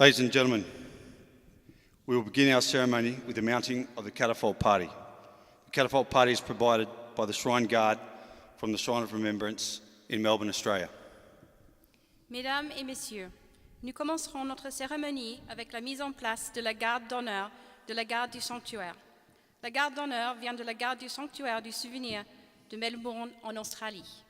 Ladies and gentlemen, we will begin our ceremony with the mounting of the catafalque party. The catafalque party is provided by the Shrine Guard from the Shrine of Remembrance in Melbourne, Australia. Mesdames et messieurs, nous commencerons notre cérémonie avec la mise en place de la garde d'honneur de la garde du sanctuaire. La garde d'honneur vient de la garde du sanctuaire du souvenir de Melbourne en Australie.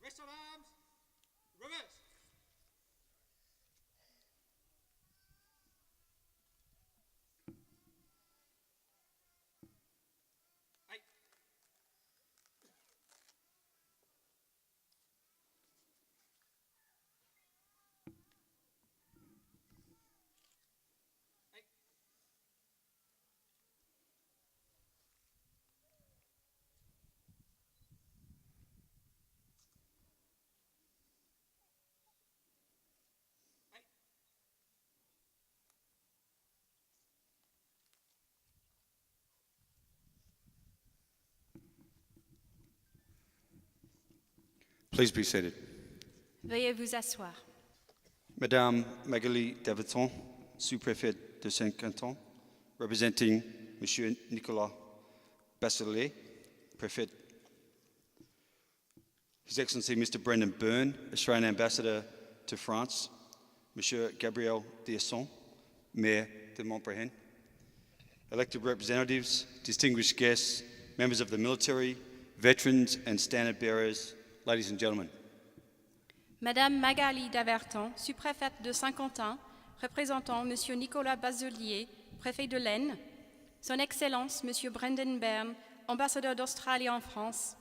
Rest on arms, reverse. Eight. Eight. Please be seated. Veuillez vous asseoir. Madame Magali Davidson, sous-préfète de Saint-Quentin, representing Monsieur Nicolas Basilet, préfet. His Excellency Mr. Brendan Byrne, Australian Ambassador to France, Monsieur Gabriel Diasson, Mayor de Montbrehen, elected representatives, distinguished guests, members of the military, veterans and standard bearers, ladies and gentlemen. Madame Magali Daverton, sous-préfète de Saint-Quentin, représentant Monsieur Nicolas Baselier, préfet de l'Aisne, Son Excellence Monsieur Brendan Byrne, ambassadeur d'Australie en France,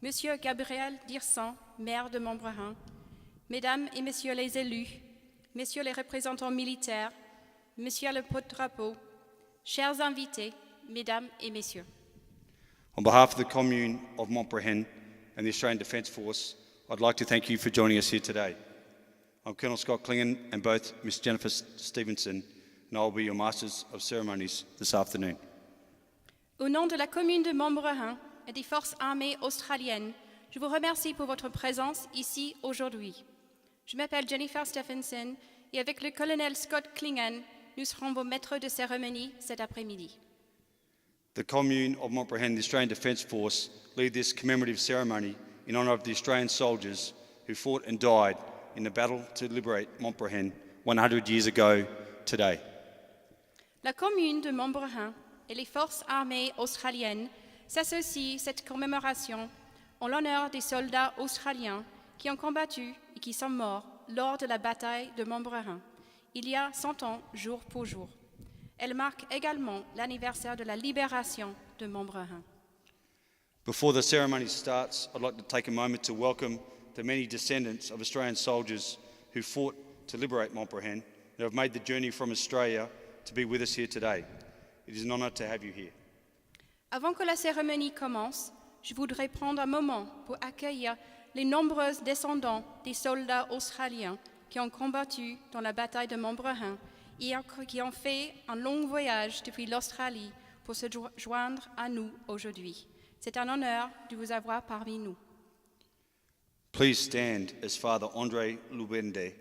Monsieur Gabriel Diasson, maire de Montbrehen, Mesdames et Messieurs les élus, Messieurs les représentants militaires, Monsieur le porte-drapeau, chers invités, Mesdames et Messieurs. On behalf of the Commune of Montbrehen and the Australian Defence Force, I'd like to thank you for joining us here today. I'm Colonel Scott Klingon and both Ms. Jennifer Stevenson and I will be your Masters of Ceremonies this afternoon. Au nom de la commune de Montbrehen et des forces armées australiennes, je vous remercie pour votre présence ici aujourd'hui. Je m'appelle Jennifer Stephenson et avec le colonel Scott Klingon, nous serons vos maîtres de cérémonie cet après-midi. The Commune of Montbrehen and the Australian Defence Force lead this commemorative ceremony in honour of the Australian soldiers who fought and died in the battle to liberate Montbrehen 100 years ago today. La commune de Montbrehen et les forces armées australiennes s'associent à cette commémoration en l'honneur des soldats australiens qui ont combattu et qui sont morts lors de la bataille de Montbrehen, il y a 100 ans, jour pour jour. Elle marque également l'anniversaire de la libération de Montbrehen. Before the ceremony starts, I'd like to take a moment to welcome the many descendants of Australian soldiers who fought to liberate Montbrehen and have made the journey from Australia to be with us here today. It is an honour to have you here. Avant que la cérémonie commence, je voudrais prendre un moment pour accueillir les nombreux descendants des soldats australiens qui ont combattu dans la bataille de Montbrehen et qui ont fait un long voyage depuis l'Australie pour se joindre à nous aujourd'hui. C'est un honneur de vous avoir parmi nous. Please stand as Father André Lubende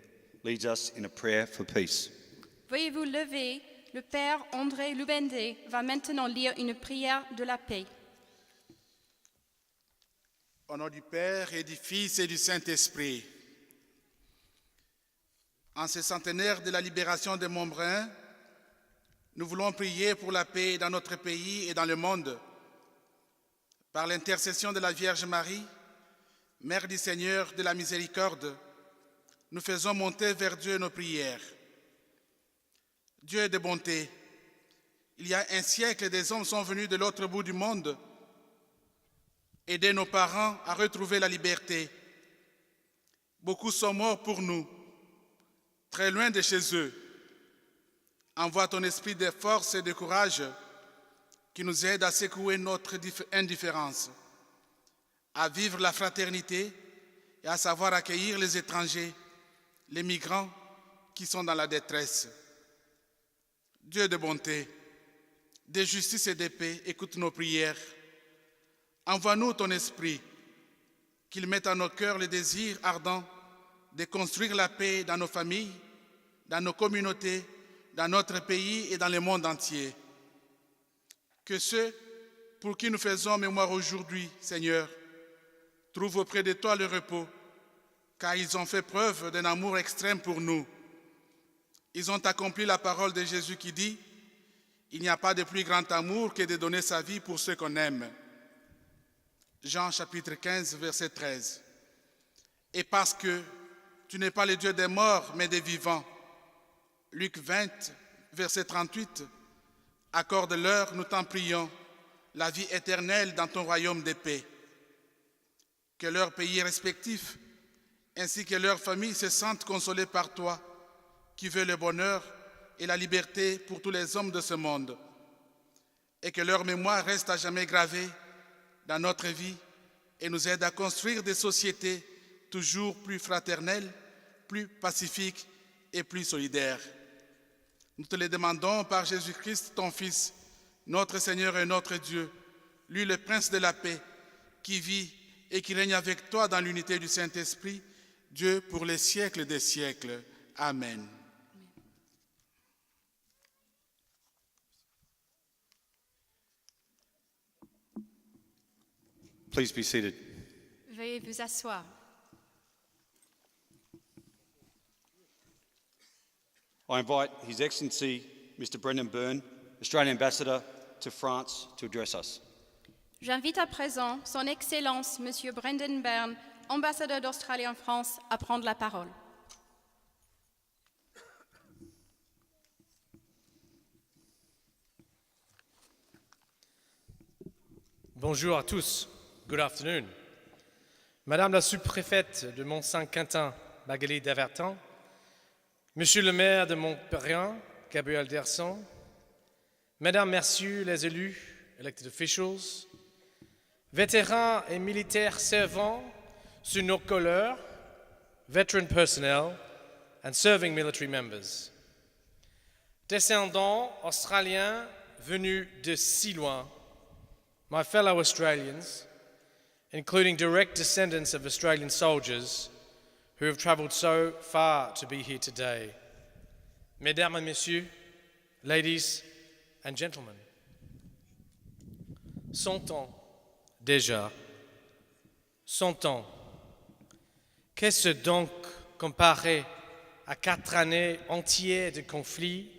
leads us in a prayer for peace. Veuillez vous lever, le Père André Lubende va maintenant lire une prière de la paix. Au nom du Père et du Fils et du Saint-Esprit. En ce centenaire de la libération de Montbrehen, nous voulons prier pour la paix dans notre pays et dans le monde. Par l'intercession de la Vierge Marie, Mère du Seigneur de la Miséricorde, nous faisons monter vers Dieu nos prières. Dieu de bonté, il y a un siècle, des hommes sont venus de l'autre bout du monde aider nos parents à retrouver la liberté. Beaucoup sont morts pour nous, très loin de chez eux. Envoie ton esprit de force et de courage qui nous aide à secouer notre indifférence, à vivre la fraternité et à savoir accueillir les étrangers, les migrants qui sont dans la détresse. Dieu de bonté, de justice et de paix, écoute nos prières. Envoie-nous ton esprit, qu'il mette en nos cœurs le désir ardent de construire la paix dans nos familles, dans nos communautés, dans notre pays et dans le monde entier. Que ceux pour qui nous faisons mémoire aujourd'hui, Seigneur, trouvent auprès de toi le repos, car ils ont fait preuve d'un amour extrême pour nous. Ils ont accompli la parole de Jésus qui dit « Il n'y a pas de plus grand amour que de donner sa vie pour ceux qu'on aime ». Jean chapitre 15, verset 13. Et parce que tu n'es pas le Dieu des morts, mais des vivants. Luc 20, verset 38. Accorde-leur, nous t'en prions, la vie éternelle dans ton royaume de paix. Que leurs pays respectifs, ainsi que leurs familles se sentent consolés par toi, qui veux le bonheur et la liberté pour tous les hommes de ce monde. Et que leur mémoire reste à jamais gravée dans notre vie et nous aide à construire des sociétés toujours plus fraternelles, plus pacifiques et plus solidaires. Nous te le demandons par Jésus-Christ, ton Fils, notre Seigneur et notre Dieu, lui le Prince de la paix, qui vit et qui règne avec toi dans l'unité du Saint-Esprit, Dieu pour les siècles des siècles. Amen. Please be seated. Veuillez vous asseoir. I invite His Excellency, Mr. Brendan Byrne, Australian Ambassador to France, to address us. J'invite à présent Son Excellence, Monsieur Brendan Byrne, ambassadeur d'Australie en France, à prendre la parole. Bonjour à tous. Good afternoon. Madame la sous-préfète de Mont-Saint-Quentin, Magali Davertan, Monsieur le maire de Montpellier, Gabriel Derson, Mesdames, Messieurs les élus, elected officials, vétérans et militaires servant sous nos couleurs, veteran personnel, and serving military members. Descendants australiens venus de si loin, my fellow Australians, including direct descendants of Australian soldiers who have travelled so far to be here today. Mesdames et Messieurs, ladies and gentlemen, 100 ans déjà, 100 ans. Qu'est-ce donc comparé à 4 années entières de conflits,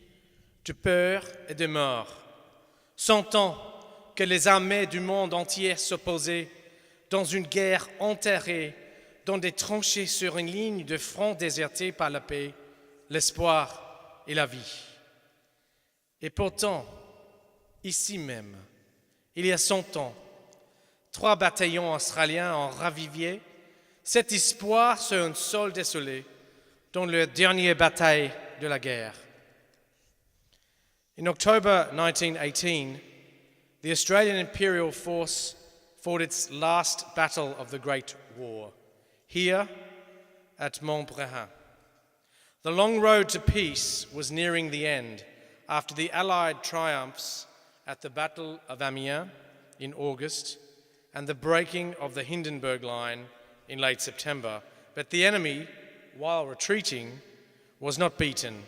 de peur et de mort? 100 ans que les armées du monde entier s'opposaient dans une guerre enterrée, dans des tranchées sur une ligne de front désertée par la paix, l'espoir et la vie. Et pourtant, ici même, il y a 100 ans, 3 bataillons australiens ont ravivé cet espoir sur un sol désolé dans leur dernière bataille de la guerre. In October 1918, the Australian Imperial Force fought its last battle of the Great War, here at Montbrehan. The long road to peace was nearing the end after the Allied triumphs at the Battle of Amiens in August and the breaking of the Hindenburg Line in late September. But the enemy, while retreating, was not beaten,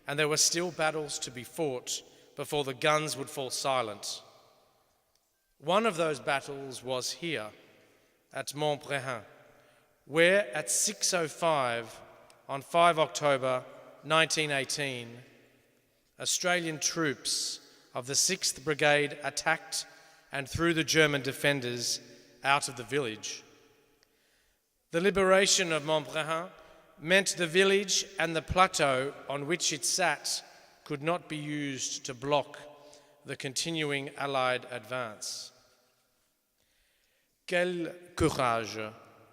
and there were still battles to be fought before the guns would fall silent. One of those battles was here at Montbrehan, where at 6:05 on 5 October 1918, Australian troops of the 6th Brigade attacked and threw the German defenders out of the village. The liberation of Montbrehan meant the village and the plateau on which it sat could not be used to block the continuing Allied advance. Quel courage,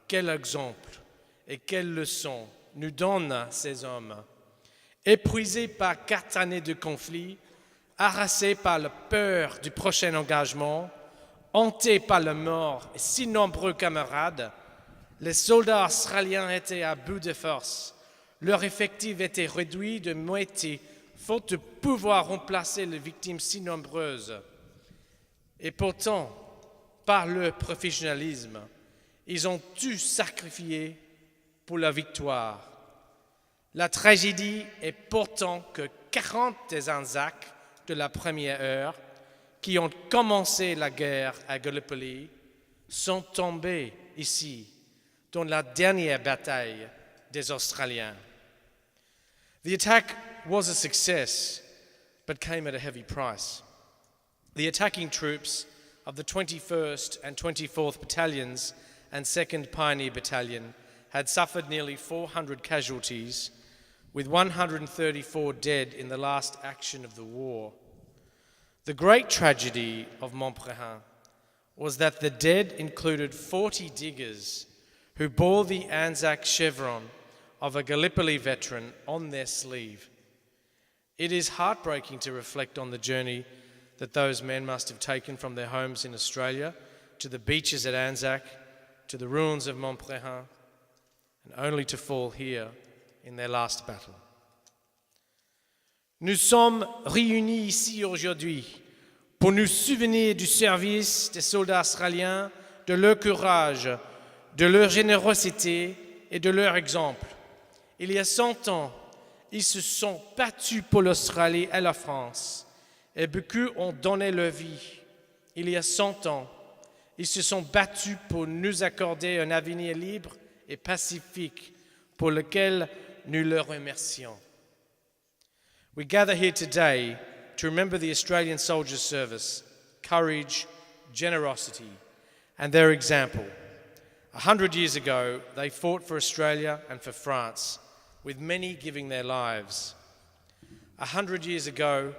quel exemple et quelle leçon nous donnent ces hommes, épuisés par 4 années de conflit, harassés par la peur du prochain engagement, hantés par la mort et si nombreux camarades. Les soldats australiens étaient à bout de force. Leur effectif était réduit de moitié, faute de pouvoir remplacer les victimes si nombreuses. Et pourtant, par leur professionnalisme, ils ont tout sacrifié pour la victoire. La tragédie est pourtant que 40 des Anzacs de la première heure, qui ont commencé la guerre à Gallipoli, sont tombés ici, dans la dernière bataille des Australiens. The attack was a success, but came at a heavy price. The attacking troops of the 21st and 24th Battalions and 2nd Pioneer Battalion had suffered nearly 400 casualties, with 134 dead in the last action of the war. The great tragedy of Montbrehan was that the dead included 40 diggers who bore the Anzac chevron of a Gallipoli veteran on their sleeve. It is heartbreaking to reflect on the journey that those men must have taken from their homes in Australia to the beaches at Anzac, to the ruins of Montbrehan, and only to fall here in their last battle. Nous sommes réunis ici aujourd'hui pour nous souvenir du service des soldats australiens, de leur courage, de leur générosité et de leur exemple. Il y a 100 ans, ils se sont battus pour l'Australie et la France, et beaucoup ont donné leur vie. Il y a 100 ans, ils se sont battus pour nous accorder un avenir libre et pacifique, pour lequel nous leur remercions. We gather here today to remember the Australian soldiers' service, courage, generosity, and their example. 100 years ago, they fought for Australia and for France, with many giving their lives. 100 years ago,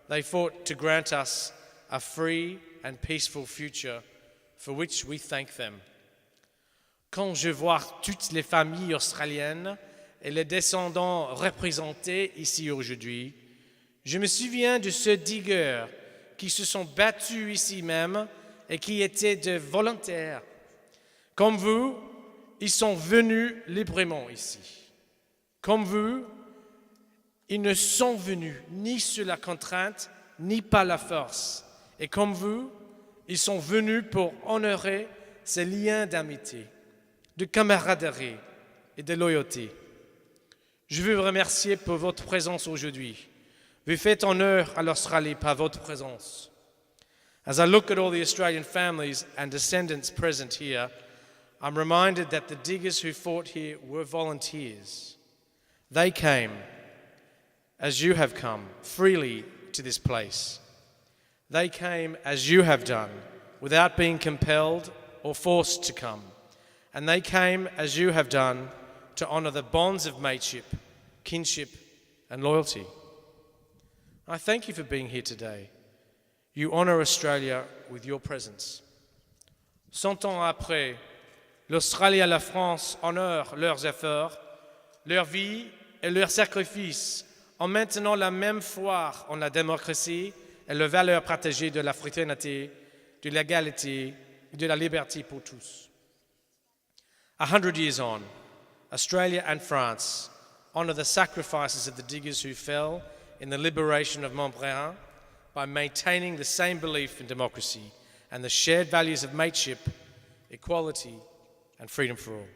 they fought to grant us a free and peaceful future, for which we thank them. Quand je vois toutes les familles australiennes et les descendants représentés ici aujourd'hui, je me souviens de ceux diggers qui se sont battus ici même et qui étaient de volontaires. Comme vous, ils sont venus librement ici. Comme vous, ils ne sont venus ni sous la contrainte, ni par la force. Et comme vous, ils sont venus pour honorer ces liens d'amitié, de camaraderie et de loyauté. Je veux vous remercier pour votre présence aujourd'hui. Vous faites honneur à l'Australie par votre présence. As I look at all the Australian families and descendants present here, I'm reminded that the diggers who fought here were volunteers. They came, as you have come, freely to this place. They came as you have done, without being compelled or forced to come. And they came as you have done to honour the bonds of mateship, kinship, and loyalty. I thank you for being here today. You honour Australia with your presence. 100 ans après, l'Australie et la France honorent leurs efforts, leur vie et leurs sacrifices en maintenant la même foi en la démocratie et les valeurs partagées de la fraternité, de l'égalité et de la liberté pour tous. 100 years on, Australia and France honour the sacrifices of the diggers who fell in the liberation of Montbrehan by maintaining the same belief in democracy and the shared values of mateship, equality, and freedom for all.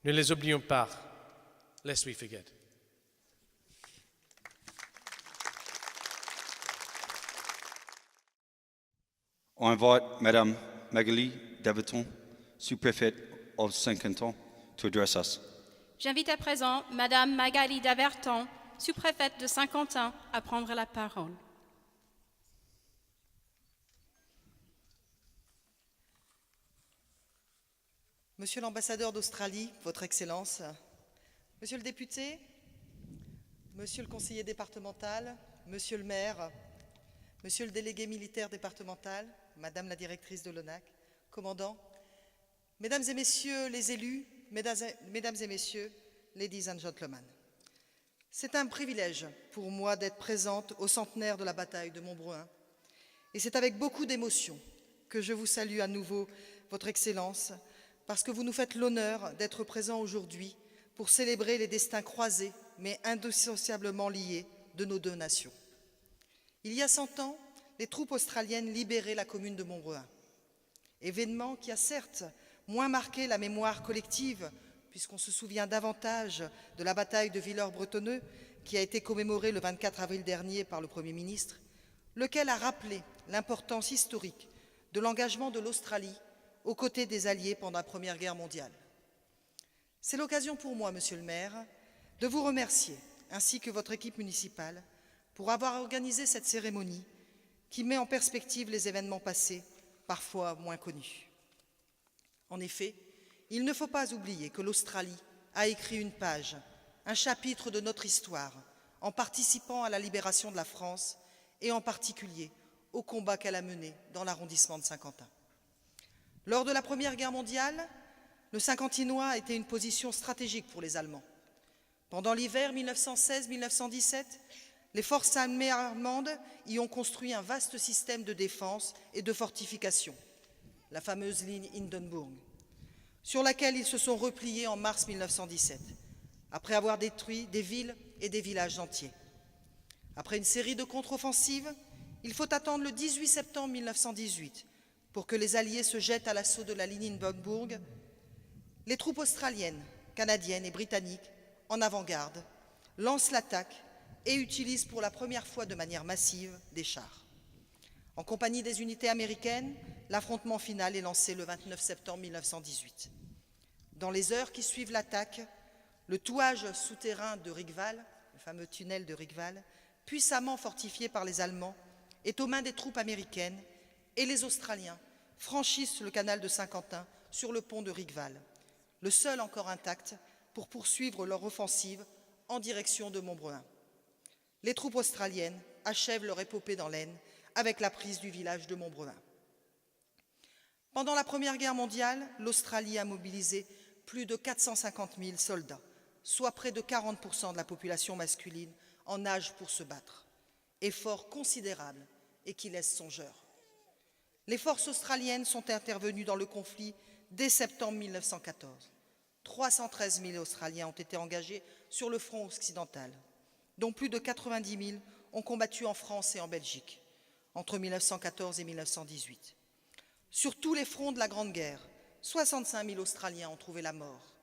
Ne les oublions pas, lest we forget. I invite Madame Magali Daverton, sous-préfète of Saint-Quentin, to address us. J'invite à présent Madame Magali Daverton, sous-préfète de Saint-Quentin, à prendre la parole. Monsieur l'ambassadeur d'Australie, Votre Excellence, Monsieur le député, Monsieur le conseiller départemental, Monsieur le maire, Monsieur le délégué militaire départemental, Madame la directrice de l'ONAC, commandant, Mesdames et Messieurs les élus, Mesdames et Messieurs, Ladies and Gentlemen. C'est un privilège pour moi d'être présente au centenaire de la bataille de Montbruin. Et c'est avec beaucoup d'émotion que je vous salue à nouveau, Votre Excellence, parce que vous nous faites l'honneur d'être présents aujourd'hui pour célébrer les destins croisés, mais indissociablement liés de nos deux nations. Il y a 100 ans, les troupes australiennes libéraient la commune de Montbruin. Événement qui a certes moins marqué la mémoire collective, puisqu'on se souvient davantage de la bataille de Villers-Bretonneux, qui a été commémorée le 24 avril dernier par le Premier ministre, lequel a rappelé l'importance historique de l'engagement de l'Australie aux côtés des Alliés pendant la Première Guerre mondiale. C'est l'occasion pour moi, Monsieur le maire, de vous remercier, ainsi que votre équipe municipale, pour avoir organisé cette cérémonie qui met en perspective les événements passés, parfois moins connus. En effet, il ne faut pas oublier que l'Australie a écrit une page, un chapitre de notre histoire, en participant à la libération de la France et en particulier au combat qu'elle a mené dans l'arrondissement de Saint-Quentin. Lors de la Première Guerre mondiale, le Saint-Quentinois a été une position stratégique pour les Allemands. Pendant l'hiver 1916-1917, les forces armées allemandes y ont construit un vaste système de défense et de fortification, la fameuse ligne Hindenburg, sur laquelle ils se sont repliés en mars 1917, après avoir détruit des villes et des villages entiers. Après une série de contre-offensives, il faut attendre le 18 septembre 1918 pour que les Alliés se jettent à l'assaut de la ligne Hindenburg. Les troupes australiennes, canadiennes et britanniques, en avant-garde, lancent l'attaque et utilisent pour la première fois de manière massive des chars. En compagnie des unités américaines, l'affrontement final est lancé le 29 septembre 1918. Dans les heures qui suivent l'attaque, le touage souterrain de Rigval, le fameux tunnel de Rigval, puissamment fortifié par les Allemands, est aux mains des troupes américaines et les Australiens franchissent le canal de Saint-Quentin sur le pont de Rigval, le seul encore intact pour poursuivre leur offensive en direction de Montbruin. Les troupes australiennes achèvent leur épopée dans l'Aisne avec la prise du village de Montbruin. Pendant la Première Guerre mondiale, l'Australie a mobilisé plus de 450 000 soldats, soit près de 40% de la population masculine en âge pour se battre. Effort considérable et qui laisse songeur. Les forces australiennes sont intervenues dans le conflit dès septembre 1914. 313 000 Australiens ont été engagés sur le front occidental, dont plus de 90 000 ont combattu en France et en Belgique entre 1914 et 1918. Sur tous les fronts de la Grande Guerre, 65 000 Australiens ont trouvé la mort.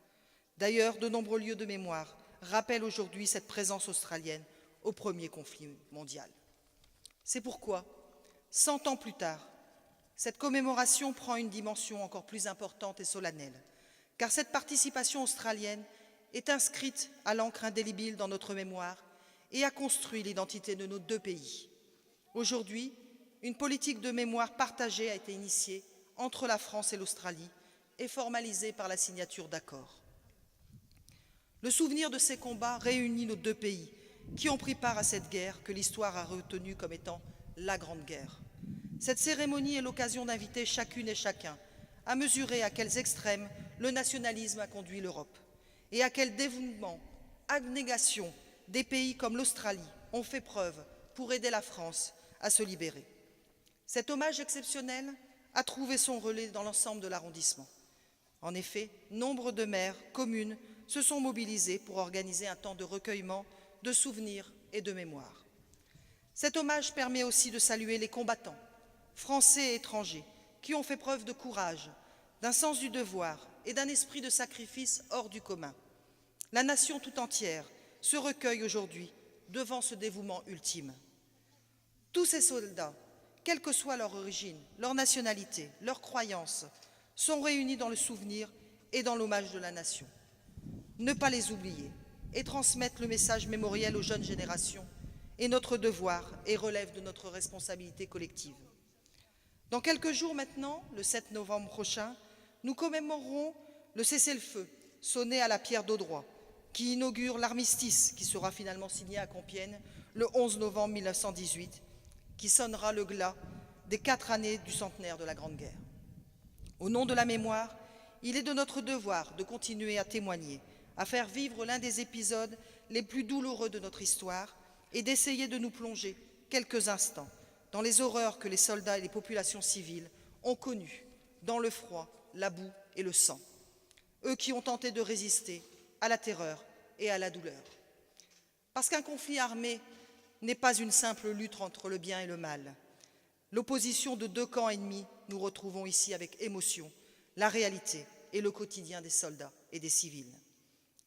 D'ailleurs, de nombreux lieux de mémoire rappellent aujourd'hui cette présence australienne au premier conflit mondial. C'est pourquoi, 100 ans plus tard, cette commémoration prend une dimension encore plus importante et solennelle, car cette participation australienne est inscrite à l'encre indélébile dans notre mémoire et a construit l'identité de nos deux pays. Aujourd'hui, une politique de mémoire partagée a été initiée entre la France et l'Australie et formalisée par la signature d'accords. Le souvenir de ces combats réunit nos deux pays qui ont pris part à cette guerre que l'histoire a retenue comme étant la Grande Guerre. Cette cérémonie est l'occasion d'inviter chacune et chacun à mesurer à quels extrêmes le nationalisme a conduit l'Europe et à quel dévouement, abnégation des pays comme l'Australie ont fait preuve pour aider la France à se libérer. Cet hommage exceptionnel a trouvé son relais dans l'ensemble de l'arrondissement. En effet, nombre de maires, communes se sont mobilisés pour organiser un temps de recueillement, de souvenirs et de mémoire. Cet hommage permet aussi de saluer les combattants, français et étrangers, qui ont fait preuve de courage, d'un sens du devoir et d'un esprit de sacrifice hors du commun. La nation tout entière se recueille aujourd'hui devant ce dévouement ultime. Tous ces soldats, quelle que soit leur origine, leur nationalité, leurs croyances, sont réunis dans le souvenir et dans l'hommage de la nation. Ne pas les oublier et transmettre le message mémoriel aux jeunes générations est notre devoir et relève de notre responsabilité collective. Dans quelques jours maintenant, le 7 novembre prochain, nous commémorerons le cessez-le-feu sonné à la pierre d'Audroy, qui inaugure l'armistice qui sera finalement signé à Compiègne le 11 novembre 1918, qui sonnera le glas des 4 années du centenaire de la Grande Guerre. Au nom de la mémoire, il est de notre devoir de continuer à témoigner, à faire vivre l'un des épisodes les plus douloureux de notre histoire et d'essayer de nous plonger quelques instants dans les horreurs que les soldats et les populations civiles ont connues, dans le froid, la boue et le sang. Eux qui ont tenté de résister à la terreur et à la douleur. Parce qu'un conflit armé n'est pas une simple lutte entre le bien et le mal. L'opposition de 2 camps ennemis, nous retrouvons ici avec émotion la réalité et le quotidien des soldats et des civils.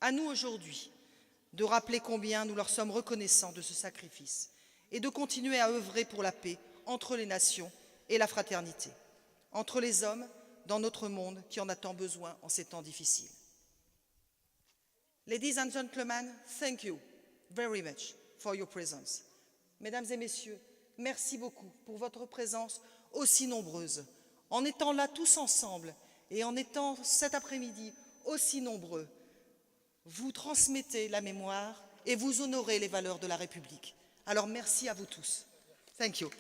À nous aujourd'hui de rappeler combien nous leur sommes reconnaissants de ce sacrifice et de continuer à œuvrer pour la paix entre les nations et la fraternité, entre les hommes dans notre monde qui en a tant besoin en ces temps difficiles. Ladies and gentlemen, thank you very much for your presence. Mesdames et messieurs, merci beaucoup pour votre présence aussi nombreuse. En étant là tous ensemble et en étant cet après-midi aussi nombreux, vous transmettez la mémoire et vous honorez les valeurs de la République. Alors merci à vous tous. Thank you.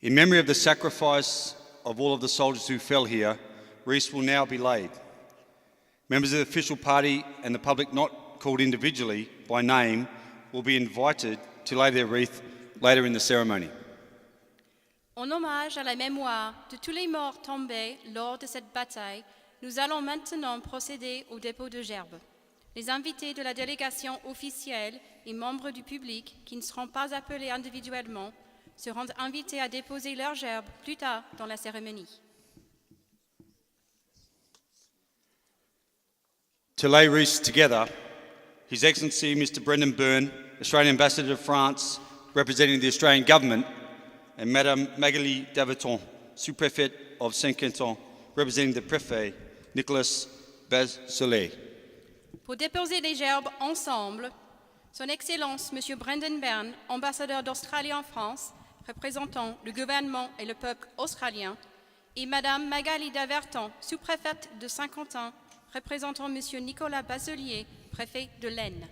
In memory of the sacrifice of all of the soldiers who fell here, wreaths will now be laid. Members of the official party and the public not called individually by name will be invited to lay their wreath later in the ceremony. En hommage à la mémoire de tous les morts tombés lors de cette bataille, nous allons maintenant procéder au dépôt de gerbes. Les invités de la délégation officielle et membres du public qui ne seront pas appelés individuellement seront invités à déposer leurs gerbes plus tard dans la cérémonie. To lay wreaths together, His Excellency Mr Brendan Byrne, Australian Ambassador to France, representing the Australian Government, and Madame Magali Daverton, Sous-Préfète of Saint-Quentin, representing the Préfet, Nicolas Bazelet. Pour déposer les gerbes ensemble, Son Excellence M. Brendan Byrne, ambassadeur d'Australie en France, représentant le gouvernement et le peuple australien, et Madame Magali Daverton, sous-préfète de Saint-Quentin, représentant M. Nicolas Bazelier, préfet de l'Aisne.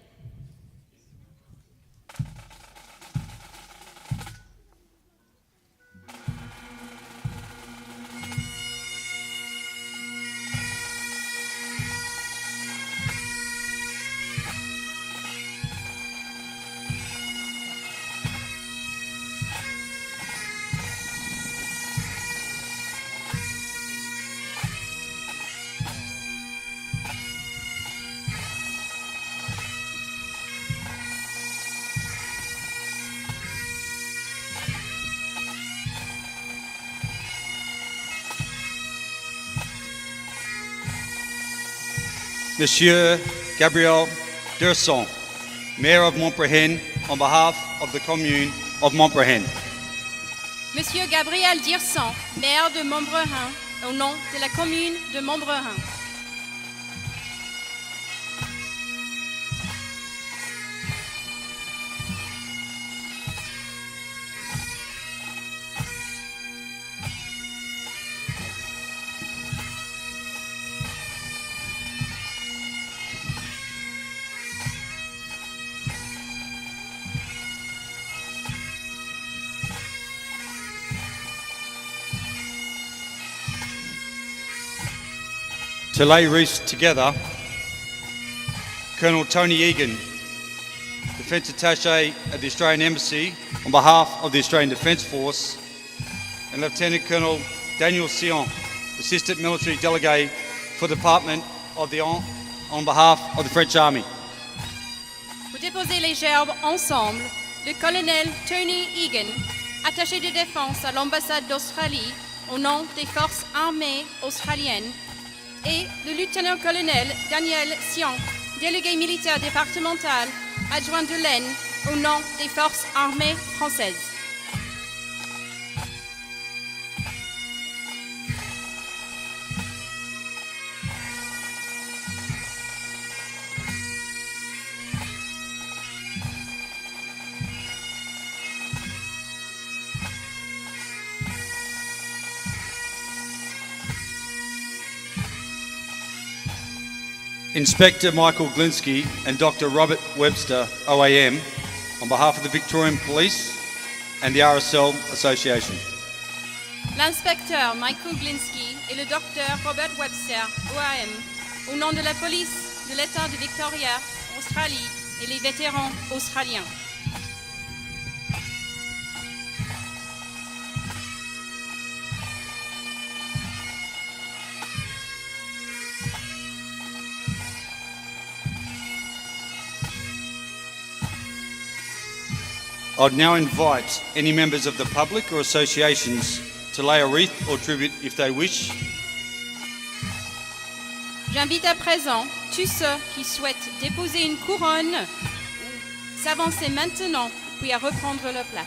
Monsieur Gabriel Derson, Mayor of Montbrehen, on behalf of the commune of Montbrehen. Monsieur Gabriel Dirson, maire de Montbrehen, au nom de la commune de Montbrehen. To lay wreaths together, Colonel Tony Egan, Defence Attaché at the Australian Embassy on behalf of the Australian Defence Force, and Lieutenant Colonel Daniel Sion, Assistant Military Delegate for the Department of the on behalf of the French Army. Pour déposer les gerbes ensemble, le colonel Tony Egan, attaché de défense à l'ambassade d'Australie au nom des forces armées australiennes, et le lieutenant-colonel Daniel Sion, délégué militaire départemental adjoint de l'Aisne au nom des forces armées françaises. Inspector Michael Glinsky and Dr. Robert Webster, OAM, on behalf of the Victorian Police and the RSL Association. L'inspecteur Michael Glinsky et le docteur Robert Webster, OAM, au nom de la police de l'État de Victoria, Australie et les vétérans australiens. I'd now invite any members of the public or associations to lay a wreath or tribute if they wish. J'invite à présent tous ceux qui souhaitent déposer une couronne ou s'avancer maintenant, puis à reprendre leur place.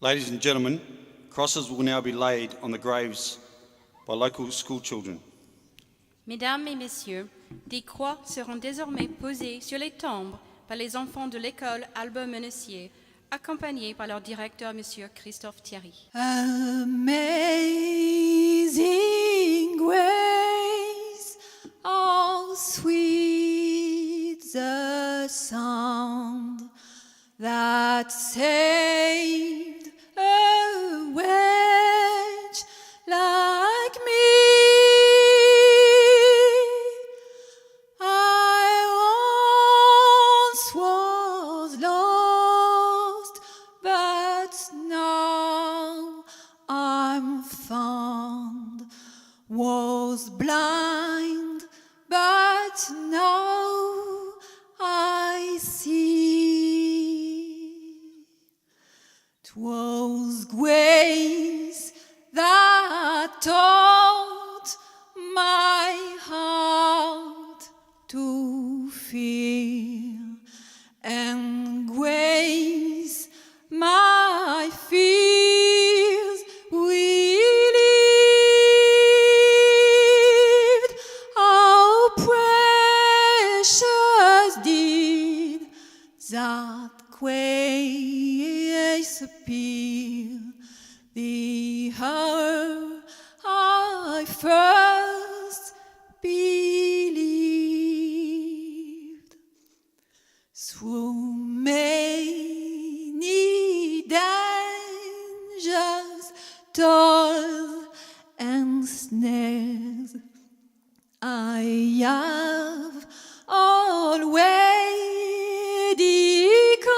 Ladies and gentlemen, crosses will now be laid on the graves by local school children. Mesdames et messieurs, des croix seront désormais posées sur les tombes par les enfants de l'école Albert Menessier, accompagnés par leur directeur, M. Christophe Thierry. Amazing grace, how sweet the sound that saved a wretch like me. I once was lost, but now I'm found. Was blind, but now I see. 'Twas grace that taught my heart to fear, and grace my fears relieved. How precious did that grace appear the hour I first believed. Through many dangers, toils, and snares, I have already come.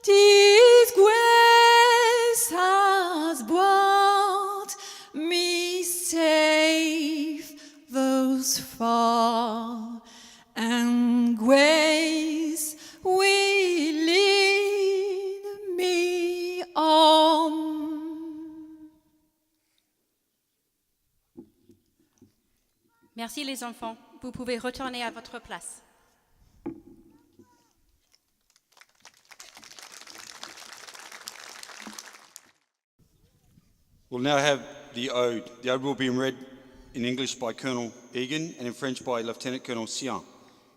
'Tis grace has brought me safe thus far, and grace will lead me on. Merci les enfants. Vous pouvez retourner à votre place. We'll now have the ode. The ode will be read in English by Colonel Egan and in French by Lieutenant Colonel Sion.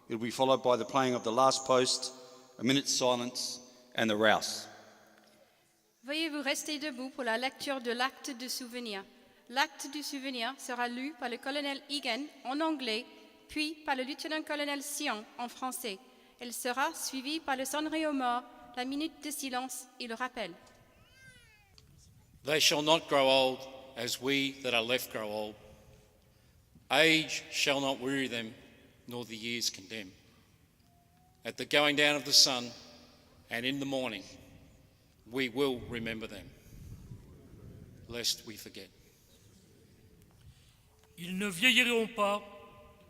It will be followed by the playing of the last post, a minute's silence, and the rouse. Veuillez vous rester debout pour la lecture de l'acte de souvenir. L'acte du souvenir sera lu par le colonel Egan en anglais, puis par le lieutenant-colonel Sion en français. Elle sera suivie par le sonnerie aux morts, la minute de silence et le rappel. They shall not grow old as we that are left grow old. Age shall not weary them, nor the years condemn. At the going down of the sun and in the morning, we will remember them, lest we forget. Ils ne vieilliront pas,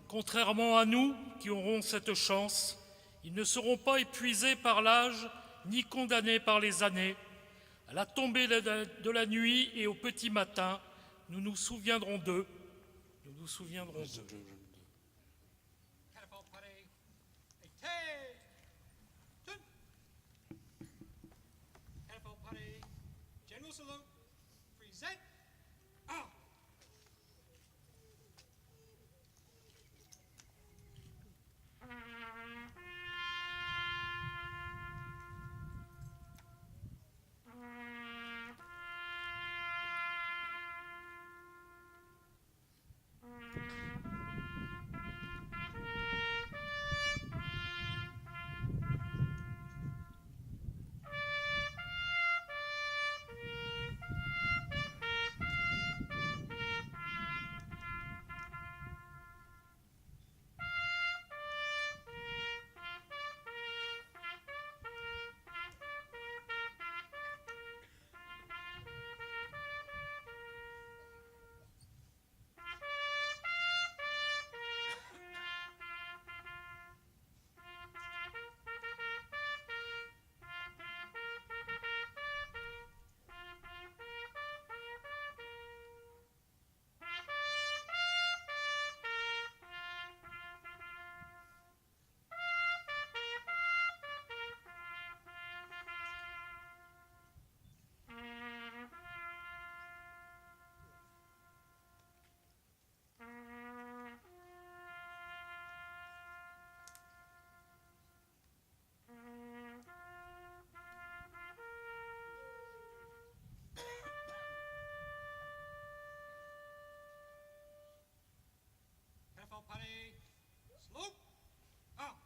contrairement à nous qui aurons cette chance. Ils ne seront pas épuisés par l'âge, ni condamnés par les années. À la tombée de la nuit et au petit matin, nous nous souviendrons d'eux. Nous nous souviendrons d'eux. Catapult party. Attention. Catapult party. General salute. Present. Out. Catapult party. Salute. Out.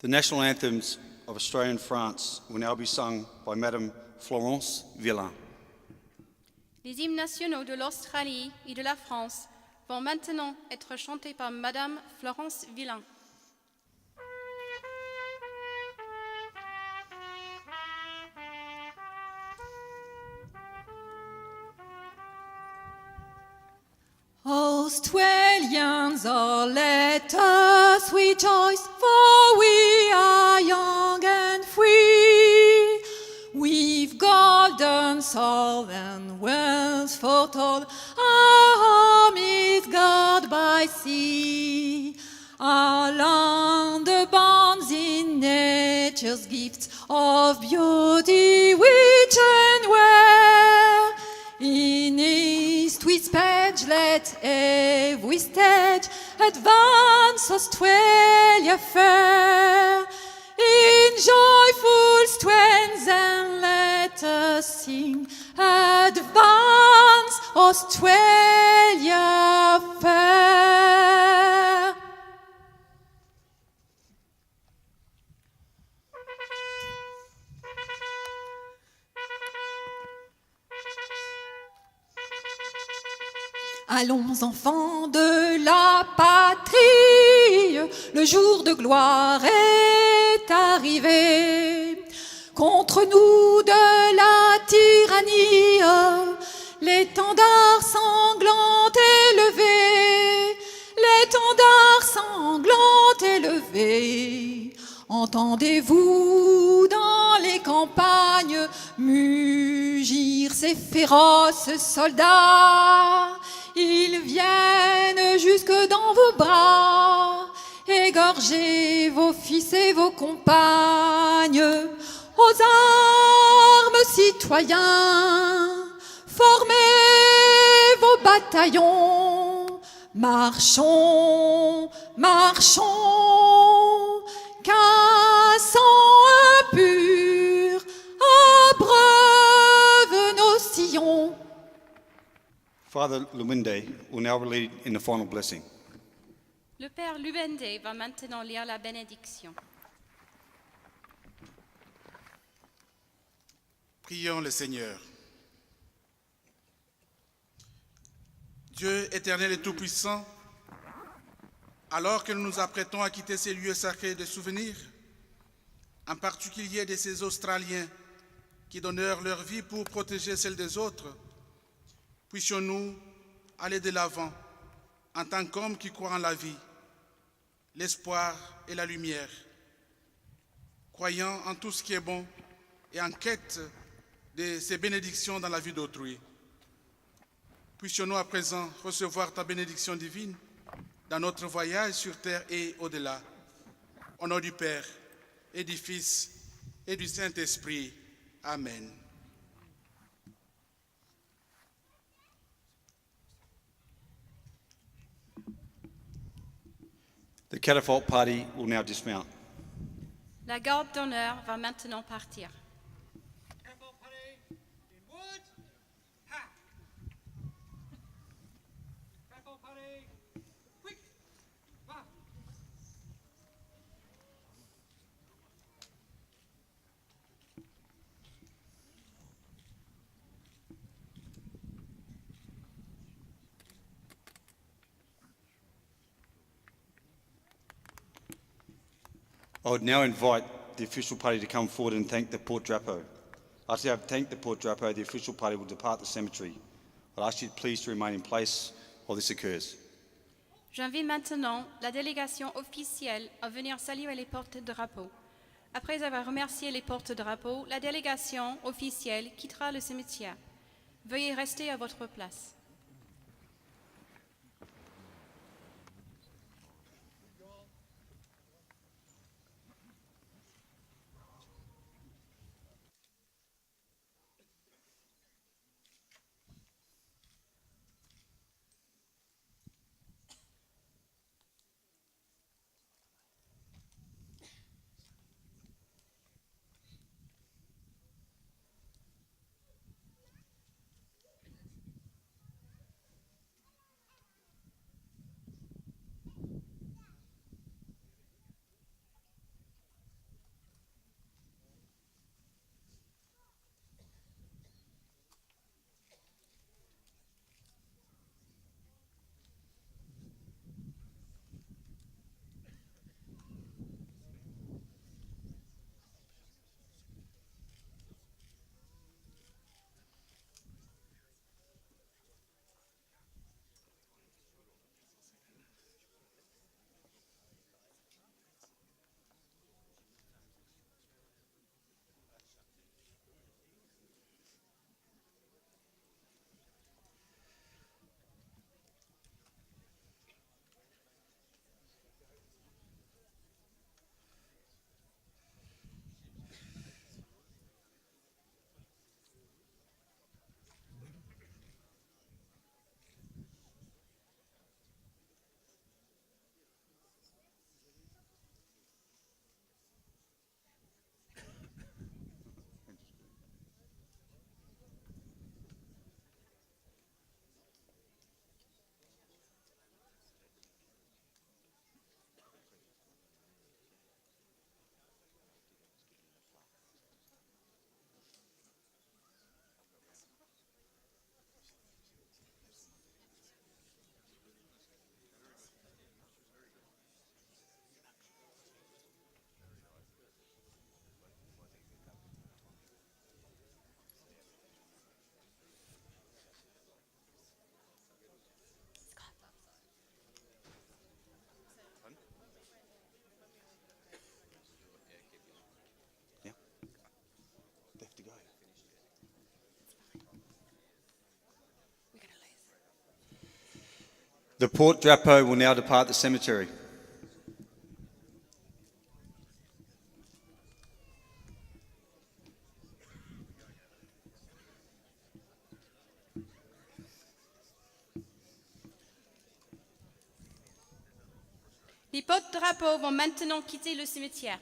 The national anthems of Australia and France will now be sung by Madame Florence Villain. Les hymnes nationaux de l'Australie et de la France vont maintenant être chantés par Madame Florence Villain. Australians, oh, let us rejoice, for we are young and free. We've golden soul and wealth foretold, our home is God by sea. Our land abounds in nature's gifts of beauty, which and where. In east with page, let every stage advance Australia fair. In joyful strains and let us sing, advance Australia fair. Allons enfants de la patrie, le jour de gloire est arrivé. Contre nous de la tyrannie, l'étendard sanglant élevé, l'étendard sanglant élevé. Entendez-vous dans les campagnes mugir ces féroces soldats? Ils viennent jusque dans vos bras, égorger vos fils et vos compagnes. Aux armes, citoyens, formez vos bataillons, marchons, marchons, qu'un sang impur abreuve nos sillons. Father Luminde will now lead in the final blessing. Le Père Lubende va maintenant lire la bénédiction. Prions le Seigneur. Dieu éternel et tout-puissant, alors que nous nous apprêtons à quitter ces lieux sacrés de souvenirs, en particulier de ces Australiens qui donnèrent leur vie pour protéger celle des autres, puissions-nous aller de l'avant en tant qu'hommes qui croient en la vie, l'espoir et la lumière, croyant en tout ce qui est bon et en quête de ces bénédictions dans la vie d'autrui. Puissions-nous à présent recevoir ta bénédiction divine dans notre voyage sur terre et au-delà. Au nom du Père et du Fils et du Saint-Esprit. Amen. The catapult party will now dismount. La garde d'honneur va maintenant partir. Catapult party in wood. Ha! Catapult party. Quick. Va. I would now invite the official party to come forward and thank the Port Drapo. After they have thanked the Port Drapo, the official party will depart the cemetery. I'd ask you please to remain in place while this occurs. J'invite maintenant la délégation officielle à venir saluer les porte-drapeaux. Après avoir remercié les porte-drapeaux, la délégation officielle quittera le cimetière. Veuillez rester à votre place. The Port Drapo will now depart the cemetery. Les porte-drapeaux vont maintenant quitter le cimetière.